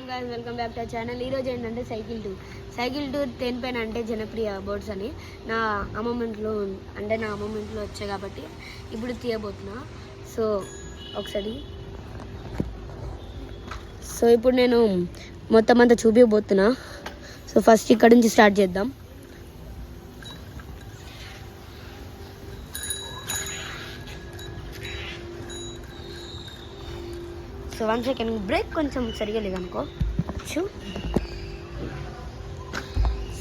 guys, welcome back to our channel. ఈ రోజు ఏంటంటే సైకిల్ టూర్ 10 పైన అంటే జనప్రియ బోర్డ్స్ అని నా అమ్మమెంట్లో వచ్చాయి కాబట్టి ఇప్పుడు తీయబోతున్నా. సో ఒకసారి ఇప్పుడు నేను మొత్తం అంతా చూపించబోతున్నా. సో ఫస్ట్ ఇక్కడ నుంచి స్టార్ట్ చేద్దాం. సో 1 సెకండ్ బ్రేక్ కొంచెం సరిగా లేదనుకో.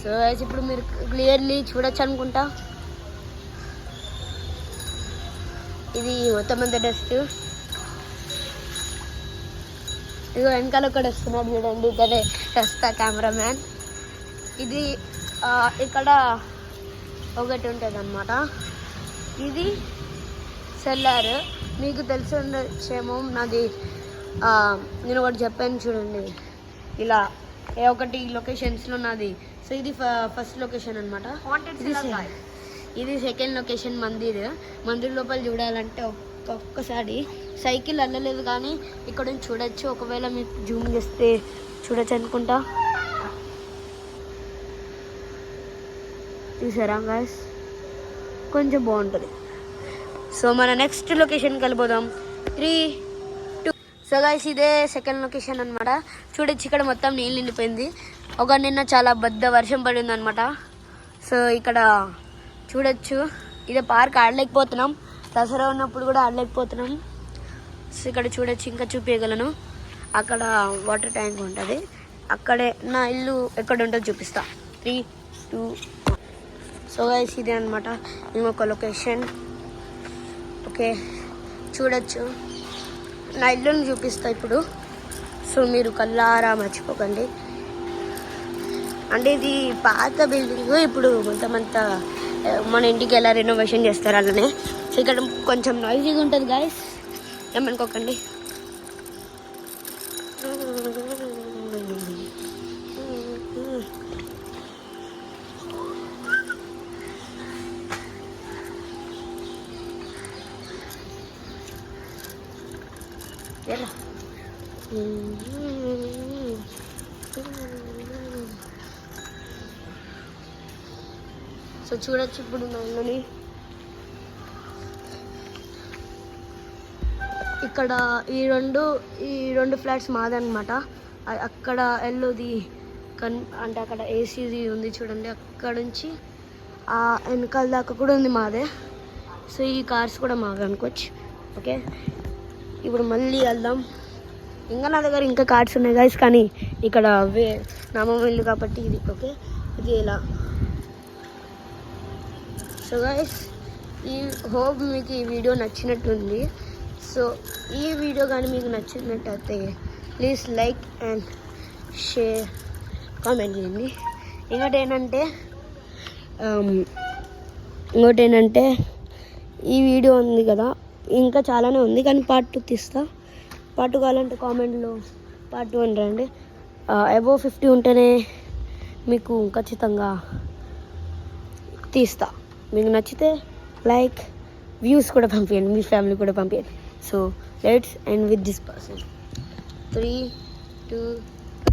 సో ఇప్పుడు మీరు క్లియర్లీ చూడొచ్చు అనుకుంటా. ఇది మొత్తం అంత డస్ట్. ఇదిగో వెనకాల ఒకటి వస్తున్నాడు చూడండి, ఇదే వస్తా కెమెరామ్యాన్. ఇది ఇక్కడ ఒకటి ఉంటుంది అన్నమాట. ఇది సెల్లార్, మీకు తెలిసి ఉండొచ్చేమో. నాది నేను ఒకటి చెప్పాను చూడండి, ఇలా ఒకటి లొకేషన్స్లో నాది. సో ఇది ఫస్ట్ లొకేషన్ అనమాట. ఇది సెకండ్ లొకేషన్ మందిర్ లోపల చూడాలంటే ఒక్కసారి సైకిల్ వెళ్ళలేదు కానీ ఇక్కడ నుంచి చూడొచ్చు. ఒకవేళ మీకు జూమ్ చేస్తే చూడొచ్చు అనుకుంటా. చూసారా గాయ్స్, కొంచెం బాగుంటుంది. సో మన నెక్స్ట్ లొకేషన్కి వెళ్ళిపోదాం. 3, 2. సో గాయ్స్ ఇదే సెకండ్ లొకేషన్ అనమాట. చూడొచ్చు ఇక్కడ మొత్తం నీళ్ళు నిండిపోయింది. నిన్న చాలా పెద్ద వర్షం పడింది అనమాట. సో ఇక్కడ చూడొచ్చు, ఇదే పార్క్ ఆడలేకపోతున్నాం. దసరా ఉన్నప్పుడు కూడా ఆడలేకపోతున్నాం. సో ఇక్కడ చూడొచ్చు, ఇంకా చూపించగలను. అక్కడ వాటర్ ట్యాంక్ ఉంటుంది, అక్కడే నా ఇల్లు ఎక్కడ ఉంటుందో చూపిస్తా. 3, 2, 1. సో గైస్ ఇదే అనమాట ఇంకొక లొకేషన్. ఓకే చూడొచ్చు, నా ఇల్లుని చూపిస్తా ఇప్పుడు. సో మీరు కళ్ళారా మర్చిపోకండి. అంటే ఇది పాత బిల్డింగ్, ఇప్పుడు మొత్తం అంతా మన ఇంటికి ఎలా రెనోవేషన్ చేస్తారు అలానే. సో ఇక్కడ కొంచెం నాయిజీగా ఉంటుంది గాయస్, ఏమనుకోకండి. ఎలా సో చూడొచ్చు ఇప్పుడు నన్నుని. ఇక్కడ ఈ రెండు ఫ్లాట్స్ మాదనమాట. అక్కడ ఎల్లోది అంటే అక్కడ ఏసీది ఉంది చూడండి, అక్కడ నుంచి ఆ వెనకాల దాకా కూడా ఉంది మాదే. సో ఈ కార్స్ కూడా మావే అనుకోవచ్చు. ఓకే ఇప్పుడు మళ్ళీ వెళ్దాం. ఇంకా నా దగ్గర ఇంకా కార్డ్స్ ఉన్నాయి గైస్, కానీ ఇక్కడ నామం ఇల్లు కాబట్టి ఇది. ఓకే ఇది ఇలా. సో గైస్ ఈ హోప్ మీకు ఈ వీడియో నచ్చినట్టుంది. సో ఈ వీడియో కానీ మీకు నచ్చినట్టయితే please like and share, comment చేయండి. ఇంకోటి ఏంటంటే ఈ వీడియో ఉంది కదా, ఇంకా చాలానే ఉంది కానీ పార్ట్ 2 తీస్తా. పార్ట్ 2 కావాలంటే కామెంట్లో పార్ట్ 2 అని రండి. అబోవ్ 50 ఉంటేనే మీకు ఖచ్చితంగా తీస్తా. మీకు నచ్చితే లైక్, వ్యూస్ కూడా పంపించండి, మీ ఫ్యామిలీ కూడా పంపించండి. So let's end with this person. 3, 2